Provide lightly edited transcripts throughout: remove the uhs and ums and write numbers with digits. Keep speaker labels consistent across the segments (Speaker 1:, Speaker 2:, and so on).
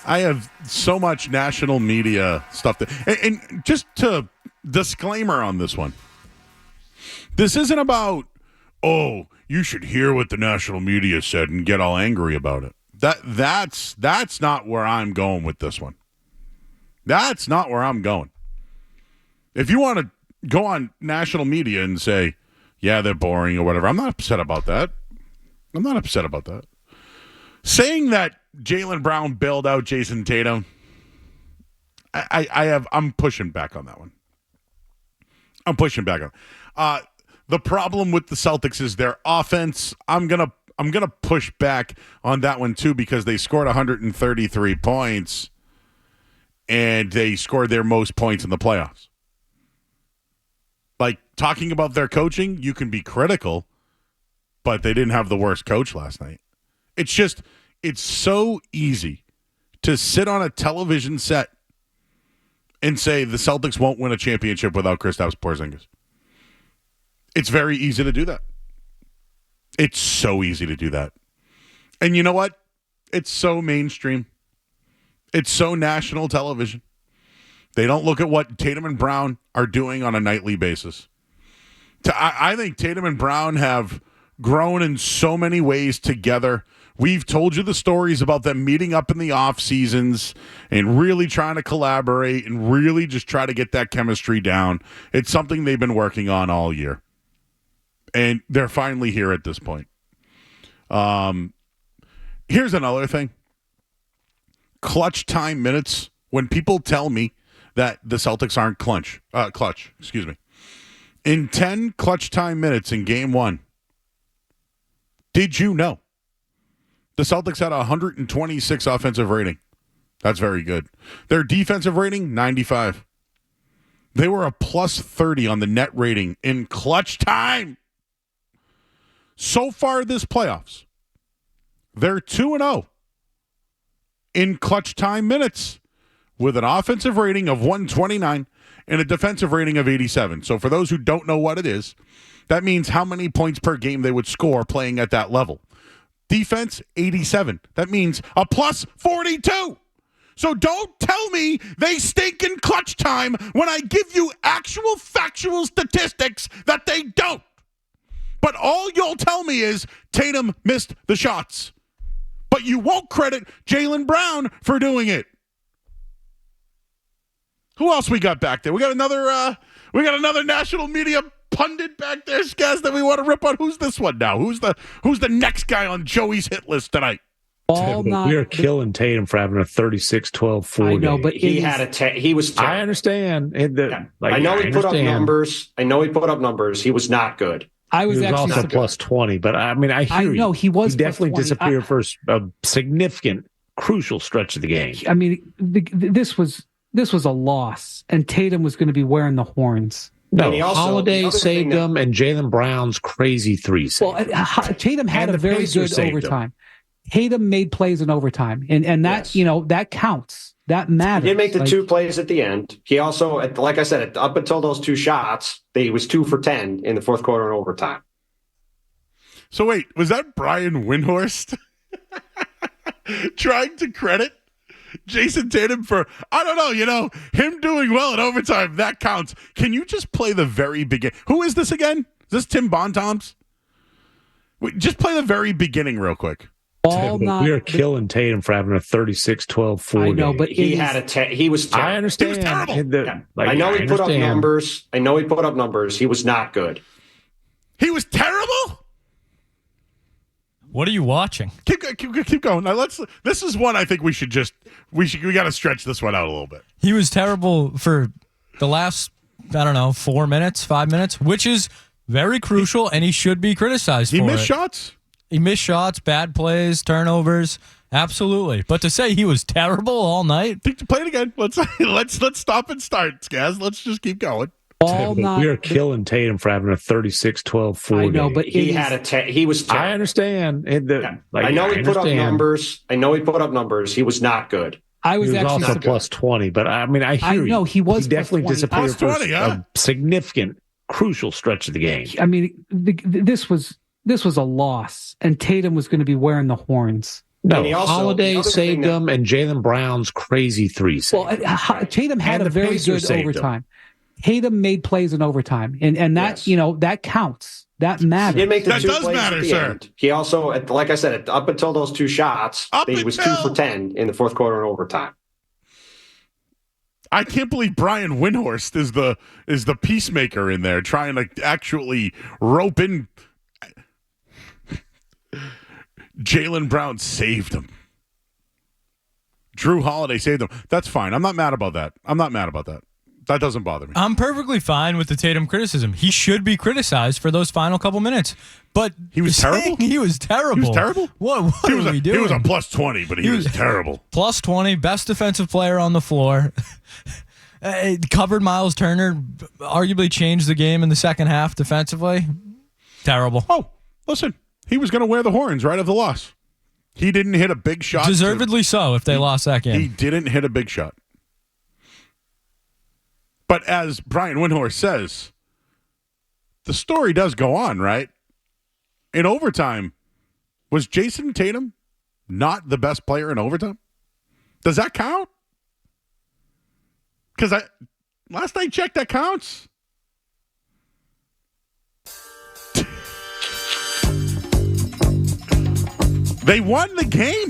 Speaker 1: I have so much national media stuff. And just to disclaimer on this one. This isn't about, oh, you should hear what the national media said and get all angry about it. That's not where I'm going with this one. That's not where I'm going. If you want to go on national media and say, yeah, they're boring or whatever, I'm not upset about that. Saying that Jaylen Brown bailed out Jason Tatum, I'm pushing back on that one. The problem with the Celtics is their offense. I'm gonna push back on that one too, because they scored 133 points and they scored their most points in the playoffs. Like, talking about their coaching, you can be critical, but they didn't have the worst coach last night. It's so easy to sit on a television set and say the Celtics won't win a championship without Kristaps Porzingis. It's very easy to do that. It's so easy to do that. And you know what? It's so mainstream. It's so national television. They don't look at what Tatum and Brown are doing on a nightly basis. I think Tatum and Brown have grown in so many ways together. We've told you the stories about them meeting up in the off seasons and really trying to collaborate and really just try to get that chemistry down. It's something they've been working on all year. And they're finally here at this point. Here's another thing. Clutch time minutes. When people tell me that the Celtics aren't clutch, in 10 clutch time minutes in game one, did you know the Celtics had a 126 offensive rating? That's very good. Their defensive rating, 95. They were a plus 30 on the net rating in clutch time. So far this playoffs, they're 2-0 in clutch time minutes with an offensive rating of 129 and a defensive rating of 87. So for those who don't know what it is, that means how many points per game they would score playing at that level. Defense, 87. That means a plus 42. So don't tell me they stink in clutch time when I give you actual factual statistics that they don't. But all you'll tell me is Tatum missed the shots. But you won't credit Jaylen Brown for doing it. Who else we got back there? We got another national media pundit back there, Skaz, that we want to rip on. Who's this one now? Who's the next guy on Joey's hit list tonight?
Speaker 2: We are killing Tatum for having a 36-12-4.
Speaker 3: I know, but
Speaker 4: he was terrible.
Speaker 2: I understand.
Speaker 4: I know he put up numbers. He was not good.
Speaker 3: He was
Speaker 2: actually also plus 20, but I mean, I know
Speaker 3: he was.
Speaker 2: He definitely disappeared for a significant, crucial stretch of the game.
Speaker 3: I mean, this was a loss, and Tatum was going to be wearing the horns.
Speaker 2: No, Holiday saved them, and Jaylen Brown's crazy three saved.
Speaker 3: Well, Tatum had a very good overtime. Tatum made plays in overtime, and that that counts. That matters.
Speaker 4: He did make the two plays at the end. He also, like I said, up until those two shots, he was 2 for 10 in the fourth quarter and overtime.
Speaker 1: So wait, was that Brian Windhorst trying to credit Jason Tatum for, I don't know, him doing well in overtime? That counts. Can you just play the very beginning? Who is this again? Is this Tim Bontemps? Wait, just play the very beginning real quick.
Speaker 2: We are killing Tatum for having a 36-12-4.
Speaker 3: I know, but
Speaker 4: he was terrible.
Speaker 2: I understand.
Speaker 1: He was terrible.
Speaker 4: I know he put up numbers. He was not good.
Speaker 1: He was terrible?
Speaker 5: What are you watching?
Speaker 1: Keep going. Now this is one I think we got to stretch this one out a little bit.
Speaker 5: He was terrible for the last, 4 minutes, 5 minutes, which is very crucial, and he should be criticized for it.
Speaker 1: He missed shots?
Speaker 5: He missed shots, bad plays, turnovers. Absolutely. But to say he was terrible all night?
Speaker 1: Play it again. Let's stop and start, Skaz. Let's just keep going.
Speaker 2: We are killing Tatum for having a 36-12-4.
Speaker 3: I know, but
Speaker 4: he was terrible.
Speaker 2: I understand.
Speaker 4: I know he put up numbers. He was not good.
Speaker 3: He was
Speaker 2: actually also plus 20, but I mean, I know
Speaker 3: he was.
Speaker 2: He definitely disappeared for
Speaker 1: a
Speaker 2: significant, crucial stretch of the game.
Speaker 3: I mean, this was a loss, and Tatum was going to be wearing the horns.
Speaker 2: No,
Speaker 4: And he also-
Speaker 2: Holiday
Speaker 4: the other
Speaker 2: saved
Speaker 4: thing that-
Speaker 2: them, and Jaylen Brown's crazy three saved
Speaker 3: Well,
Speaker 2: them.
Speaker 3: Tatum had
Speaker 2: And
Speaker 3: a
Speaker 2: the
Speaker 3: very
Speaker 2: Pacers
Speaker 3: good
Speaker 2: saved him.
Speaker 3: overtime. Tatum made plays in overtime, and that
Speaker 4: Yes.
Speaker 3: that counts. That matters.
Speaker 4: He did make the
Speaker 1: That
Speaker 4: two
Speaker 1: does
Speaker 4: plays
Speaker 1: matter,
Speaker 4: at the
Speaker 1: sir.
Speaker 4: end. He also, like I said, up until those two shots, he was 2 for 10 in the fourth quarter and overtime.
Speaker 1: I can't believe Brian Windhorst is the peacemaker in there, trying to actually rope in. Jaylen Brown saved him. Drew Holiday saved him. That's fine. I'm not mad about that. That doesn't bother me.
Speaker 5: I'm perfectly fine with the Tatum criticism. He should be criticized for those final couple minutes. But
Speaker 1: He was terrible?
Speaker 5: He was terrible.
Speaker 1: He was terrible?
Speaker 5: What
Speaker 1: He
Speaker 5: are
Speaker 1: was
Speaker 5: we doing?
Speaker 1: He was a plus 20, but he was terrible.
Speaker 5: Plus 20, best defensive player on the floor. Covered Miles Turner, arguably changed the game in the second half defensively. Terrible.
Speaker 1: Oh, listen, he was going to wear the horns right of the loss. He didn't hit a big shot.
Speaker 5: Deservedly so if they lost that game.
Speaker 1: He didn't hit a big shot. But as Brian Windhorst says, the story does go on, right? In overtime, was Jason Tatum not the best player in overtime? Does that count? Because last I checked, that counts. They won the game.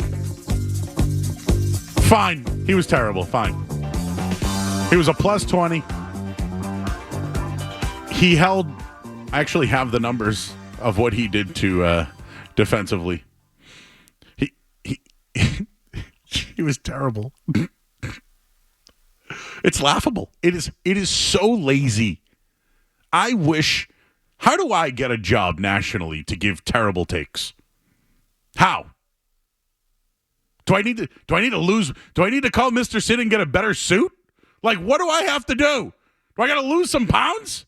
Speaker 1: Fine. He was terrible. Fine. He was a plus 20. He held, I actually have the numbers of what he did to defensively. He he was terrible. It's laughable. It is so lazy. I wish, how do I get a job nationally to give terrible takes? How? Do I need to lose? Do I need to call Mr. Sid and get a better suit? Like, what do I have to do? Do I got to lose some pounds?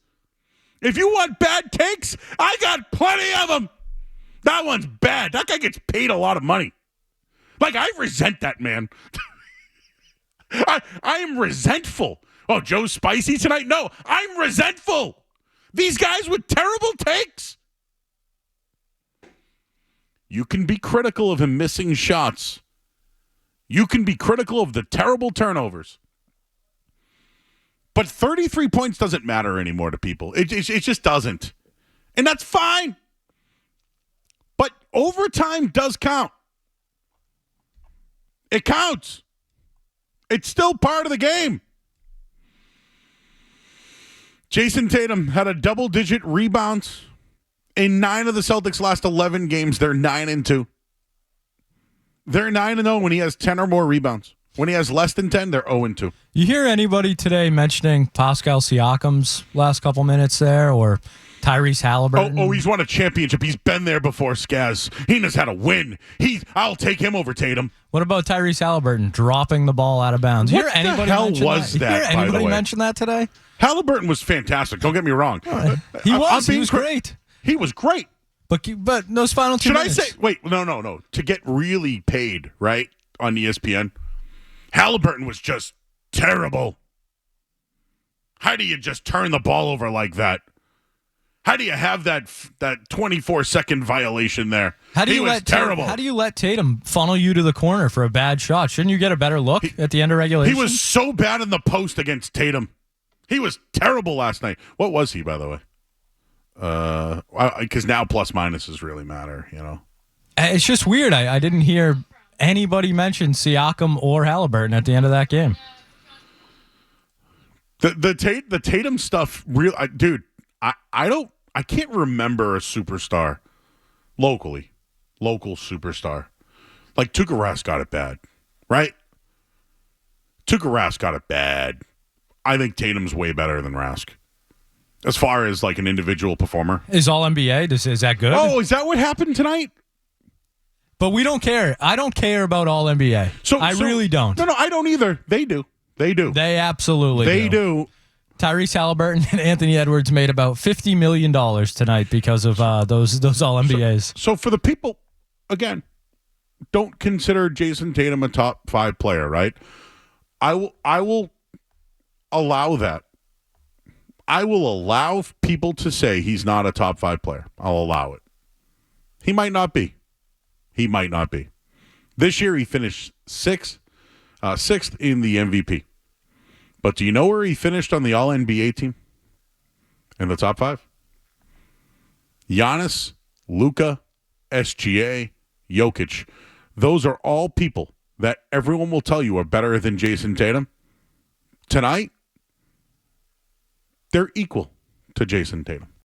Speaker 1: If you want bad takes, I got plenty of them. That one's bad. That guy gets paid a lot of money. Like, I resent that man. I am resentful. Oh, Joe's spicy tonight? No, I'm resentful. These guys with terrible takes. You can be critical of him missing shots. You can be critical of the terrible turnovers. But 33 points doesn't matter anymore to people. It just doesn't. And that's fine. But overtime does count. It counts. It's still part of the game. Jason Tatum had a double-digit rebounds. In 9 of the Celtics' last 11 games, they're 9-2. They're 9-0 when he has 10 or more rebounds. When he has less than 10, they're 0-2.
Speaker 5: You hear anybody today mentioning Pascal Siakam's last couple minutes there or Tyrese Halliburton?
Speaker 1: Oh, he's won a championship. He's been there before, Skaz. He knows how to win. I'll take him over Tatum.
Speaker 5: What about Tyrese Halliburton dropping the ball out of bounds?
Speaker 1: What the hell was that,
Speaker 5: You hear
Speaker 1: by the
Speaker 5: anybody
Speaker 1: way?
Speaker 5: mention that today?
Speaker 1: Halliburton was fantastic. Don't get me wrong.
Speaker 5: He was
Speaker 1: being
Speaker 5: great.
Speaker 1: He was great.
Speaker 5: But those final 2
Speaker 1: Should
Speaker 5: minutes.
Speaker 1: I say, wait, no. To get really paid, right, on ESPN, Halliburton was just terrible. How do you just turn the ball over like that? How do you have that 24-second violation there?
Speaker 5: How do
Speaker 1: he
Speaker 5: you
Speaker 1: was
Speaker 5: let
Speaker 1: terrible.
Speaker 5: How do you let Tatum funnel you to the corner for a bad shot? Shouldn't you get a better look at the end of regulation?
Speaker 1: He was so bad in the post against Tatum. He was terrible last night. What was he, by the way? Because now plus minuses really matter, you know.
Speaker 5: It's just weird. I didn't hear anybody mention Siakam or Halliburton at the end of that game.
Speaker 1: The Tatum stuff, dude. I can't remember a superstar local superstar. Like Tuukka Rask got it bad, right? Tuukka Rask got it bad. I think Tatum's way better than Rask. As far as like an individual performer.
Speaker 5: Is all NBA? Is that good?
Speaker 1: Oh, is that what happened tonight?
Speaker 5: But we don't care. I don't care about all NBA. I really don't.
Speaker 1: No, I don't either. They do.
Speaker 5: They absolutely
Speaker 1: do.
Speaker 5: Tyrese Halliburton and Anthony Edwards made about $50 million tonight because of those all NBAs.
Speaker 1: So for the people, again, don't consider Jason Tatum a top 5 player, right? I will allow that. I will allow people to say he's not a top 5 player. I'll allow it. He might not be. This year he finished sixth in the MVP. But do you know where he finished on the All-NBA team? In the top 5? Giannis, Luka, SGA, Jokic. Those are all people that everyone will tell you are better than Jason Tatum. Tonight, they're equal to Jason Tatum.